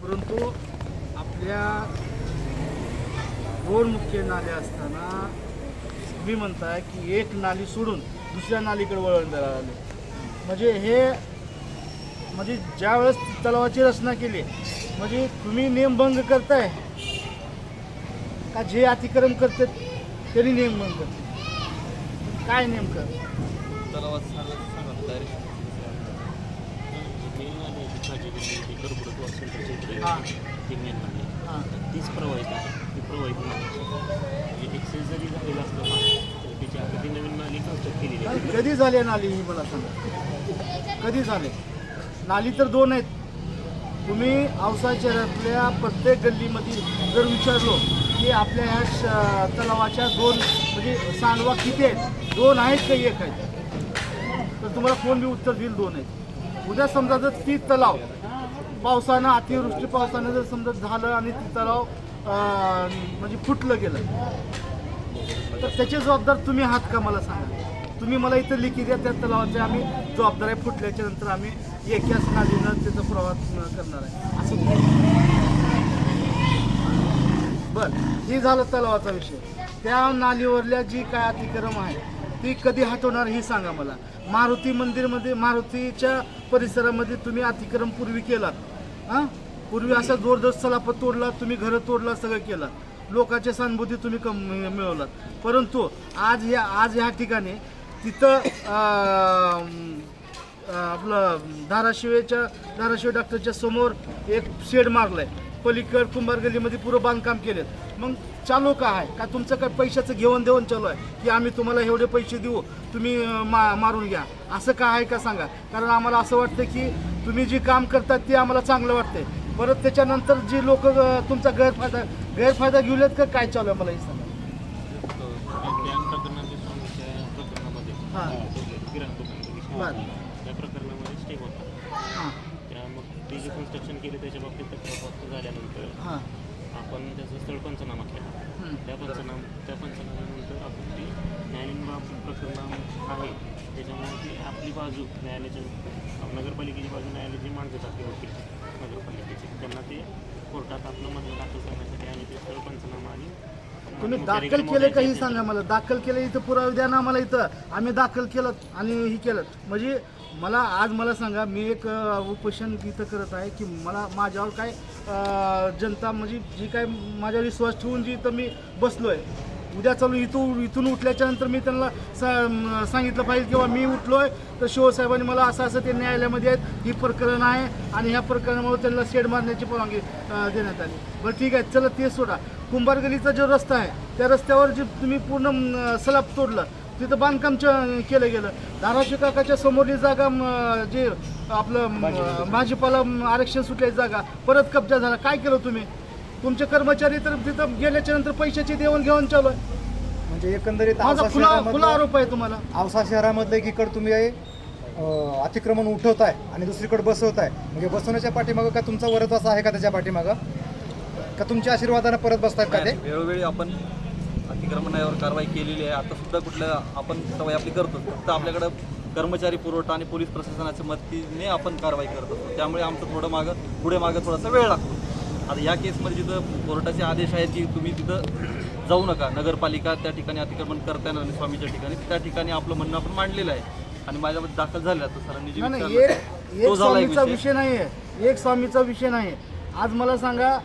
परंतु आपल्या दोन मुख्य नाले असताना तुम्ही म्हणताय की एक नाली सोडून दुसऱ्या नालीकडे वळण द्यायला आले. म्हणजे ज्यावेळेस तलावाची रचना केली म्हणजे तुम्ही नियमभंग करताय का जे अतिक्रम करतात त्यांनी नियमभंग करतात? काय नेमकं तलावात हां तीच प्रवाहित आहे. ती प्रवाहित नाही एक्सेस जरी झालेलं असलं तर त्याची आता ती नवीन नाली कन्स्ट्रक्ट केलेली आहे. कधी झाले नाली ही मला सांगा, कधी झाले? नाली तर दोन आहेत. तुम्ही औसा शहरातल्या प्रत्येक गल्लीमध्ये जर विचारलो की आपल्या ह्या तलावाच्या दोन म्हणजे सांडवा किती आहेत, दोन आहेत का एक आहेत, तर तुम्हाला कोण बी उत्तर देईल दोन आहेत. उद्या समजा जर ती तलाव पावसानं अतिवृष्टी पावसानं जर समजा झालं आणि ती तलाव म्हणजे फुटलं गेलं तर त्याचे जबाबदार तुम्ही आहात का मला सांगा. तुम्ही मला इथं लिखी द्या त्या तलावाचे आम्ही जबाबदार आहे, फुटल्याच्या नंतर आम्ही एकाच नालीनं त्याचा प्रवास करणार आहे असं. बरं, हे झालं तलावाचा विषय. त्या नालीवरल्या जी काय अतिक्रम आहे ती कधी हटवणार ही सांगा मला. मारुती मंदिरमध्ये मारुतीच्या परिसरामध्ये तुम्ही अतिक्रम पूर्वी केलात, हां पूर्वी असा जोरदार सलापत तोडला, तुम्ही घरं तोडला, सगळं केलं, लोकांच्या सहानुभूती तुम्ही मिळवलात. परंतु आज ह्या ठिकाणी तिथं आपलं धाराशिव डॉक्टरच्या समोर एक शेड मारलाय, पलीकड कुंभार गल्लीमध्ये पुरं बांधकाम केलेत. मग चालू का आहे का तुमचं काय पैशाचं घेऊन देऊन चालू आहे की आम्ही तुम्हाला एवढे पैसे देऊ तुम्ही मारून घ्या, असं का आहे का सांगा. कारण आम्हाला असं वाटतं की तुम्ही जे काम करतात ते आम्हाला चांगलं वाटतंय, परत त्याच्यानंतर जी लोक तुमचा गैरफायदा घेऊलेत का काय चालू आहे मला हे सांगा. हां बरं त्या प्रकरणामध्ये स्टे होता. हां त्या मग ते जे कन्स्ट्रक्शन केले त्याच्या बाबतीत तक्रार झाल्यानंतर हां आपण त्याचा स्थळ पंचनामा केला. त्या पंचनाम्यानंतर आपण ती न्यायालयीन प्रकरण आहे त्याच्यामुळे ती आपली बाजू न्यायालयाच्या नगरपालिकेची बाजू न्यायालयाची मांडत असते होती नगरपालिकेची, त्यांना ते कोर्टात आपलं म्हणणं दाखल करण्यासाठी आम्ही ते स्थळ पंचनामा आणि तुम्ही दाखल केले काही सांगा मला. दाखल केलं इथं पुरावे द्या ना मला. इथं आम्ही दाखल केलं आणि हे केलं म्हणजे मला सांगा, मी एक उपोषण इथं करत आहे की मला माझ्यावर काय जनता म्हणजे जी काय माझ्यावर विश्वास ठेवून जी इथं मी बसलो आहे, उद्या चालू इथून उठल्याच्या नंतर मी त्यांना सांगितलं पाहिजे किंवा मी उठलोय तर शिवसाहेबांनी मला असं ते न्यायालयामध्ये आहेत, ही प्रकरण आहे आणि ह्या प्रकरणामुळे त्यांना शेड मारण्याची परवानगी देण्यात आली. बरं ठीक आहे, चला ते सोडा. कुंभार गल्लीचा जो रस्ता आहे त्या रस्त्यावर जे तुम्ही पूर्ण स्लॅब तोडलं, तिथं बांधकाम केलं गेलं. धाराशिव काकाच्या समोरली जागा जे आपलं भाजीपाला आरक्षण सुटल्याची जागा परत कब्जा झाला. काय केलं तुम्ही? तुमचे कर्मचारी तर तिथं गेल्याच्या नंतर पैशाची देवाणघेवाण चालू आहे. म्हणजे एकंदरीत माझा खुला आरोप आहे तुम्हाला. औसा शहरामधलं एकीकडे तुम्ही अतिक्रमण उठवताय आणि दुसरीकडे बसवताय. म्हणजे बसवण्याच्या पाठीमागं का तुमचा वरदवास आहे का त्याच्या पाठीमागं, का तुमच्या आशीर्वादानं परत बसतायत का ते? वेळोवेळी आपण अतिक्रमणावर कारवाई केलेली आहे. आता सुद्धा कुठल्या आपण सवय आपली करतो, फक्त आपल्याकडं कर्मचारी पुरवठा आणि पोलीस प्रशासनाच्या मदतीने आपण कारवाई करत असतो. त्यामुळे आमचं थोडं पुढे मागं थोडासा वेळ लागतो. आता या केसमध्ये जिथं कोर्टाचे आदेश आहेत की तुम्ही तिथं जाऊ नका, नगरपालिका त्या ठिकाणी अतिक्रमण करता येणार नाही स्वामीच्या ठिकाणी, त्या ठिकाणी आपलं म्हणणं आपण मांडलेलं आहे आणि माझ्यामध्ये दाखल झालं तर सरांनी जे एक स्वामीचा विषय नाही आहे, एक स्वामीचा विषय नाही. आज मला सांगा,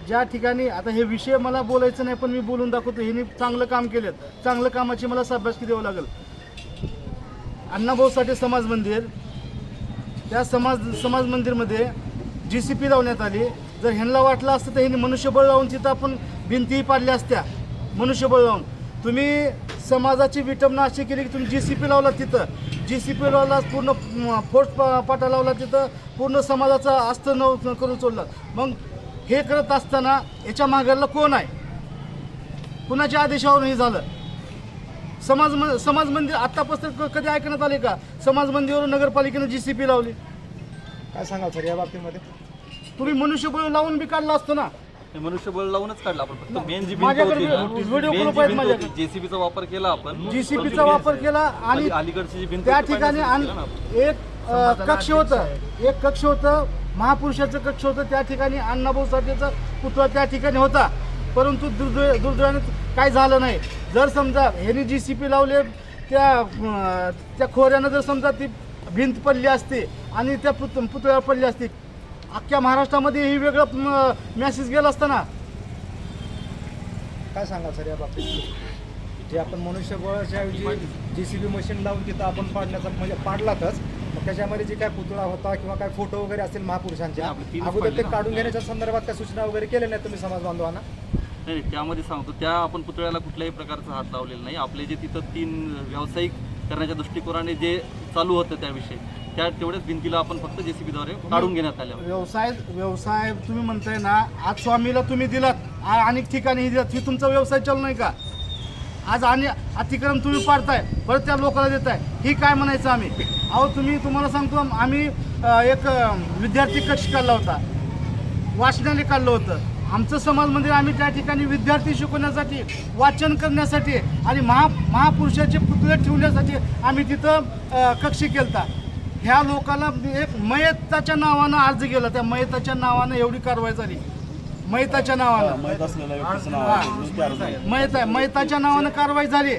ज्या ठिकाणी आता हे विषय मला बोलायचं नाही पण मी बोलून दाखवतो. ह्यांनी चांगलं काम केलं, चांगलं कामाची मला शाबासकी द्यावं लागेल. अण्णाभाऊ साठे समाज मंदिर, त्या समाज मंदिरमध्ये GCP लावण्यात आली. जर ह्यांना वाटलं असतं तर ह्यांनी मनुष्यबळ लावून तिथं आपण भिंतीही पाडल्या असत्या, मनुष्यबळ लावून. तुम्ही समाजाची विटंबना अशी केली की तुम्ही GCP लावला, तिथं GCP लावला, पूर्ण फोर्स पाटा लावला, तिथं पूर्ण समाजाचा अस्त्र न करून सोडला. मग हे करत असताना याच्या मागायला कोण आहे? कुणाच्या आदेशावर हे झालं? समाज मंदिर आत्तापासून कधी ऐकण्यात आले का समाज मंदिरावर नगरपालिकेनं GCP लावली? काय सांगाल सर या बाबतीमध्ये? तुम्ही मनुष्यबळ लावून बी काढला असतो ना. मनुष्यबळ लावूच काढला आपण. फक्त मेन जी माझ्याकडे व्हिडिओ प्रूफ आहेत माझ्याकडे. JCBचा वापर केला आपण, GCPचा वापर केला आणि अलीकडची जी भिंत त्या ठिकाणी एक कक्ष होतं महापुरुषाचं कक्ष होतं त्या ठिकाणी, अण्णाभाऊ साठेचा पुतळा त्या ठिकाणी होता, परंतु दुर्दैवाने काय झालं नाही. जर समजा ह्यांनी JCP लावले त्या खोऱ्यानं जर समजा ती भिंत पडली असते आणि त्या पुतळ्यावर पडली असते, अख्ख्या महाराष्ट्रामध्ये ही वेगळं मेसेज गेला असता ना. काय सांगाल सर या बाबतीत? जे आपण मनुष्यबळाच्या ऐवजी JCB मशीन लावून तिथं आपण पाडण्याचा म्हणजे पाडलातच, मग त्याच्यामध्ये जे काय पुतळा होता किंवा काय फोटो वगैरे असतील महापुरुषांच्या, अगोदर ते काढून घेण्याच्या संदर्भात काय सूचना वगैरे केल्या नाही तुम्ही समाज बांधवांना? नाही, त्यामध्ये सांगतो, त्या आपण पुतळ्याला कुठल्याही प्रकारचा हात लावलेला नाही. आपले जे तिथं 3 व्यावसायिक करण्याच्या दृष्टिकोनाने जे चालू होतं त्याविषयी, त्या तेवढ्याच भिंतीला आपण फक्त JCBद्वारे काढून घेण्यात आल्या. व्यवसाय तुम्ही म्हणताय ना, आज स्वामीला तुम्ही दिलात, अनेक ठिकाणी दिलात, ही तुमचा व्यवसाय चालू नाही का? आज आणि अतिक्रम तुम्ही पाडताय, परत त्या लोकांना देताय, ही काय म्हणायचं आम्ही? अहो तुम्हाला सांगतो, आम्ही एक विद्यार्थी कक्ष काढला होता, वाचनालय काढलं होतं. आमचं समाज मंदिर आम्ही त्या ठिकाणी विद्यार्थी शिकवण्यासाठी, वाचन करण्यासाठी आणि महापुरुषाचे पुतळे ठेवण्यासाठी आम्ही तिथं कक्ष केलता. ह्या लोकांना एक मयताच्या नावानं अर्ज केला, त्या मयताच्या नावानं एवढी कारवाई झाली. मयताच्या नावानं मयताच्या नावानं कारवाई झाली.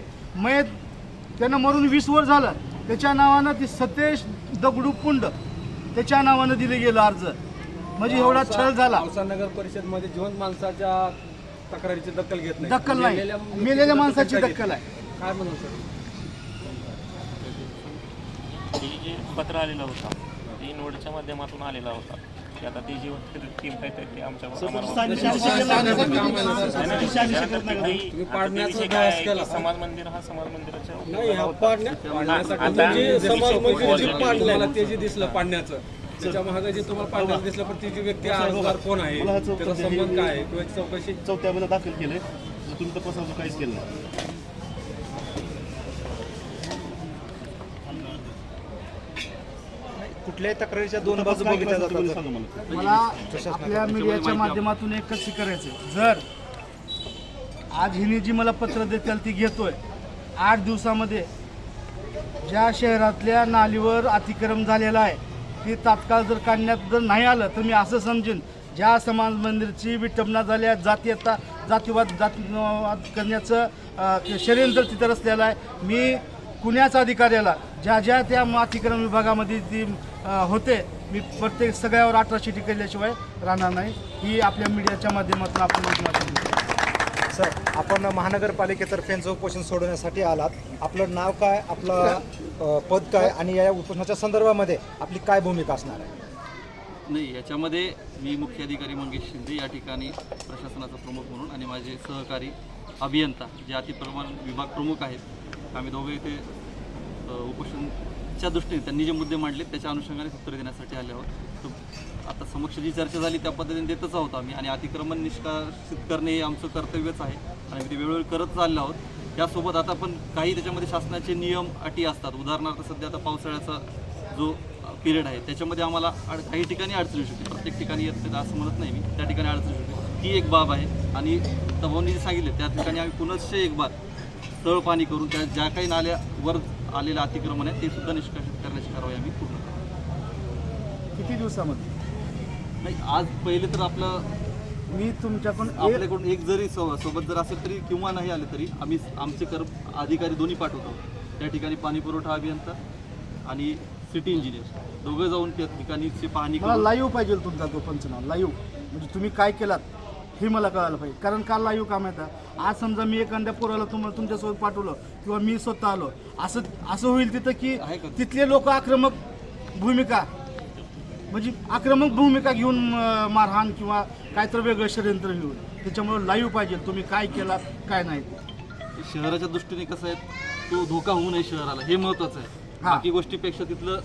त्यानं मरून 20 वर्ष झालं, त्याच्या नावानं ती सतेश दगडू पुंड त्याच्या नावानं दिलं गेलं अर्ज. म्हणजे एवढा छळ झाला. औसा नगर परिषद मध्ये जिवंत माणसाच्या तक्रारीची दखल घेत नाही. दखल नाही, मेलेल्या माणसाची दखल आहे. काय म्हणू सर? हे जे पत्र आलेलं होतं ते नोडच्या माध्यमातून आलेला होता. की आता ते जी टीम आहे ते आमच्या समाज मंदिर हा समाज मंदिराच्या नाही, हा पाडण्यासाठी समाज मंदिर जे पाडलं ते जे दिसलं पाडण्याचं, त्याच्या मागे जे तुम्हाला पाडण्याचं दिसलं, पण ती जी व्यक्ती अर्जदार कोण आहे, त्याचा संबंध काय आहे किंवा चौकशी 4थ्या वेळेला दाखल केलंय, तुम्ही तपासाचं काहीच केलं नाही. कुठल्याही तक्रारीच्या 2 बाजू बघितल्या जातात. सांगा मला. मला आपल्या मीडियाच्या माध्यमातून एकच करायचं, जर आज हिने जी मला पत्र देतील ती घेतोय, 8 दिवसामध्ये ज्या शहरातल्या नालीवर अतिक्रम झालेला आहे ती तात्काळ जर काढण्यात जर नाही आलं तर मी असं समजेन, ज्या समाज मंदिरची विटंबना झाल्या, जातीवाद करण्याचं षडयंत्र तिथं रचलेलं आहे. मी कुण्याच अधिकाऱ्याला ज्या त्या अतिक्रम विभागामध्ये ती होते, मी प्रत्येक सगळ्यावर 18 केल्याशिवाय राहणार नाही. ही आपल्या मीडियाच्या माध्यमातून आपण माध्यमातून. सर, आपण महानगरपालिकेतर्फे उपोषण सोडवण्यासाठी आलात. आपलं नाव काय, आपलं पद काय आणि या उपोषणाच्या संदर्भामध्ये आपली काय भूमिका असणार आहे? नाही, याच्यामध्ये मी मुख्य अधिकारी मंगेश शिंदे या ठिकाणी प्रशासनाचा प्रमुख म्हणून आणि माझे सहकारी अभियंता जे अतिप्रमाण विभाग प्रमुख आहेत, आम्ही दोघे इथे उपोषणच्या दृष्टीने त्यांनी जे मुद्दे मांडले त्याच्या अनुषंगाने उत्तर देण्यासाठी आले आहोत. तर आता समक्ष जी चर्चा झाली त्या पद्धतीने देतच आहोत आम्ही, आणि अतिक्रमण निष्कासित करणे हे आमचं कर्तव्यच आहे आणि ते वेळोवेळी करत चाललो आहोत. त्यासोबत आता पण काही त्याच्यामध्ये शासनाचे नियम अटी असतात. उदाहरणार्थ सध्या आता पावसाळ्याचा जो पिरियड आहे त्याच्यामध्ये आम्हाला काही ठिकाणी अडचण येऊ शकते, प्रत्येक ठिकाणी येत असं म्हणत नाही मी, त्या ठिकाणी अडचण येऊ शकते, ती एक बाब आहे. आणि तभावनी जे सांगितले त्या ठिकाणी आम्ही पुनश्च एक बार तळपाणी करून त्या ज्या काही नाल्यावर आलेलं अतिक्रमण आहे ते सुद्धा निष्कासित करण्याची कारवाई आम्ही पूर्ण करू. किती दिवसामध्ये? नाही, आज पहिले तर आपलं मी तुमच्याकडून आपल्याकडून एक जरी सोबत जर असेल तरी किंवा नाही आले तरी आम्ही आमचे अधिकारी दोन्ही पाठवतो. त्या ठिकाणी पाणी पुरवठा अभियंता आणि सिटी इंजिनियर दोघं जाऊन त्या ठिकाणीची पाहणी मला करून लाईव्ह पाहिजे तुमचा तो पंचनामा, लाईव्ह म्हणजे तुम्ही काय केलात हे मला कळायला पाहिजे. कारण काल लाईव्ह काम येतं. आज समजा मी एखाद्या पोराला तुमच्यासोबत पाठवलं किंवा मी स्वतः आलो, असं होईल तिथं की तिथले लोक आक्रमक भूमिका घेऊन मारहाण किंवा काहीतरी वेगळं षडयंत्र घेऊन, त्याच्यामुळे लाईव्ह पाहिजे तुम्ही काय केलात काय नाही. शहराच्या दृष्टीने कसं आहे, तो धोका होऊ नये शहराला हे महत्त्वाचं आहे. बाकी गोष्टीपेक्षा तिथलं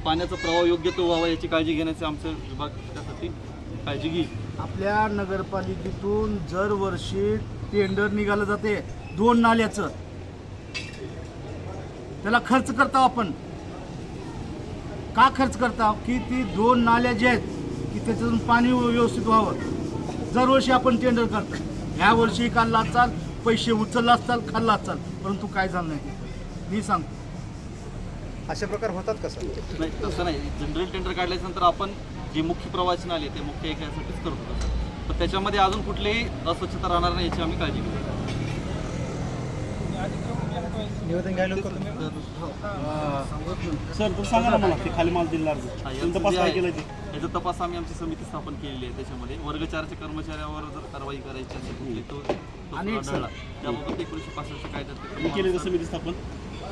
पाण्याचा प्रवाह योग्य तो व्हावा याची काळजी घेण्याचे आमचं विभाग त्यासाठी काळजी घेईल. आपल्या नगरपालिकेतून दरवर्षी टेंडर निघालं जाते 2 नाल्याचं, त्याला खर्च करता आपण. का खर्च करता की ती 2 नाल्या ज्या आहेत की त्याच्यातून पाणी व्यवस्थित व्हावं. दरवर्षी आपण टेंडर करतो. ह्या वर्षी काढला चाल, पैसे उचलला चाल, खाल्ला चाल, परंतु काय झालं नाही मी सांगतो. अशा प्रकार होतात कसं? नाही, तसं नाही. जनरल टेंडर काढल्यानंतर आपण जे मुख्य प्रवाचन आले ते मुख्य ऐकण्यासाठीच करतो तसं. पण त्याच्यामध्ये अजून कुठलीही अस्वच्छता राहणार नाही याची आम्ही काळजी घेतो. निवेदन घ्यायला होतं तुम्ही? सर तुम्ही सांगा ना मला ते खाली माल दिला अर्ज हा, तुम्ही तपास काय केलं ते याचा तपास आम्ही आमची समिती स्थापन केलेली आहे. त्याच्यामध्ये वर्ग 4च्या कर्मचाऱ्यावर जर कारवाई करायची असेल कुठली तो आणि एक आढळला त्याबाबत 1965 कायद्यात तुम्ही केले तर समिती स्थापन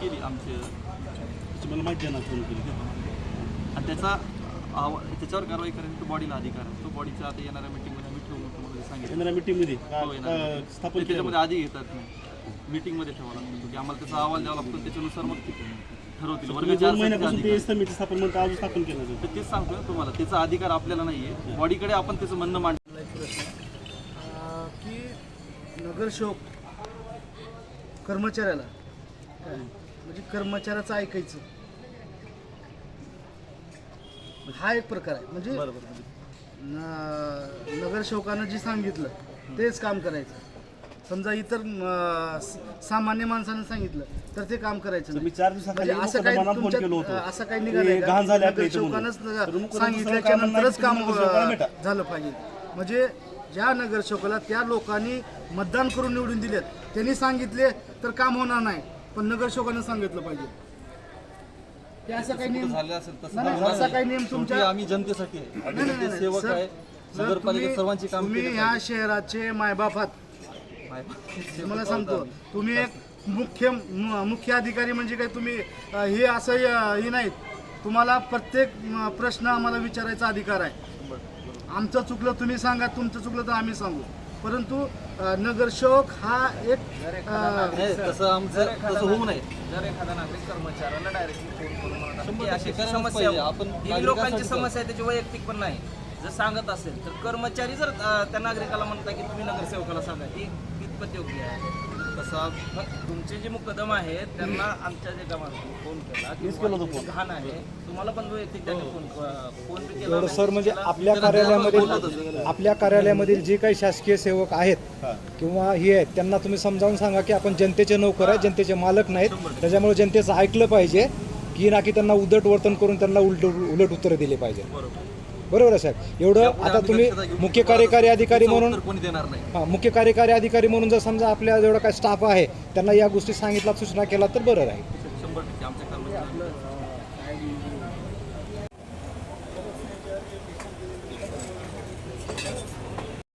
केली आमची त्याची मला माहिती आहे ना फोन केली आणि त्याच्यावर कारवाई करायची तो बॉडीला अधिकार आहे. तो बॉडीच्या आता येणाऱ्या मीटिंगमध्ये आम्ही ठेवून तुम्हाला सांगितलं. येणाऱ्या मीटिंगमध्ये हो, येणाऱ्या स्थापन केलं त्याच्यामध्ये आधी घेतात नाही मीटिंगमध्ये ठेवावं लागतं की आम्हाला त्याचा अहवाल द्यावा लागतो. त्याच्यानुसार मग ते ठरवतील. वर्ग 4 2 महिन्यापासून ते समिती स्थापन म्हणता अजून स्थापन केलं नाही. तर तेच सांगतोय तुम्हाला त्याचा अधिकार आपल्याला नाहीये. बॉडीकडे आपण त्याचं म्हणणं मांड की नगरसेवक कर्मचाऱ्याला काय म्हणजे कर्मचाऱ्याचं ऐकायचं हा एक प्रकार आहे. म्हणजे नगरसेवकानं जे सांगितलं तेच काम करायचं. समजा इतर सामान्य माणसानं सांगितलं तर ते काम करायचं मी नाही. 4 दिवसाखाली म्हणजे असं काही मुकदमाला फोन केलं तुमच्यात होतं असं काही ते निघालं घाण झाले आपल्या इथं नगरसेवकानंच म्हणून. तर सांगितल्याच्या मुकदमा नंतरच काम नगरसेवकाला भेटा. झालं पाहिजे. म्हणजे ज्या नगरसेवकाला त्या लोकांनी मतदान करून निवडून दिलेत त्यांनी सांगितले तर काम होणार नाही. पण नगरसेवकानं सांगितलं पाहिजे. ते असं काही नियम झालं असेल तसं नाही, होणार असा काही नाही. नियम शेवटी तुमच्या आम्ही जनतेसाठी आहे. आम्ही नाही, नाही, जनते नाही, सेवक सर, आहे. सर, नगरपालिका सर्वांची काम तुम्ही केली ह्या शहराचे मायबापात पाहिजे. तुम्हाला सांगतो तुम्ही एक मुख्य अधिकारी म्हणजे काय तुम्ही हे असं हे नाहीत. तुम्हाला प्रत्येक प्रश्न आम्हाला विचारायचा अधिकार आहे. आमचं चुकलं तुम्ही सांगा, तुमचं चुकलं तर आम्ही सांगू. परंतु नगरसेवक हा एक नाही, तसं आमचं तसं होऊ नये. जर एखादा नागरिक कर्मचाऱ्याला डायरेक्टली फोन करून म्हणत असेल की अशी करायलाच समस्या पाहिजे. आहे, आपण ही नागरिकांसाठी लोकांची समस्या आहे त्याची वैयक्तिक पण नाही जर सांगत असेल तर कर्मचारी जर त्या नागरिकाला म्हणता की तुम्ही नगरसेवकाला सांगा ही कितपत योग्य आहे. तसा मग तुमचे जे मुकदम आहेत त्यांना आमच्या जे गावातून फोन केला की केलं होतं इथे घाण आहे तुम्हाला पण वैयक्तिक त्यांनी फोन पे केला एवढं message सर म्हणजे केला. आपल्या कार्यालयामधील जे काही शासकीय सेवक आहेत किंवा हे आहेत त्यांना तुम्ही समजावून सांगा की आपण जनतेचे नोकर आहे, जनतेचे मालक नाहीत. त्याच्यामुळे जनतेचं ऐकलं पाहिजे की ना की त्यांना उद्धट वर्तन करून त्यांना उलट उत्तरं दिली पाहिजे. बरोबर आहे साहेब. एवढं आता तुम्ही मुख्य कार्यकारी अधिकारी म्हणून उत्तर कोणी देणार नाही. हां मुख्य कार्यकारी अधिकारी म्हणून जर समजा आपल्या जेवढा काय स्टाफ आहे त्यांना या गोष्टी सांगितल्या सूचना केला तर बरं राहील.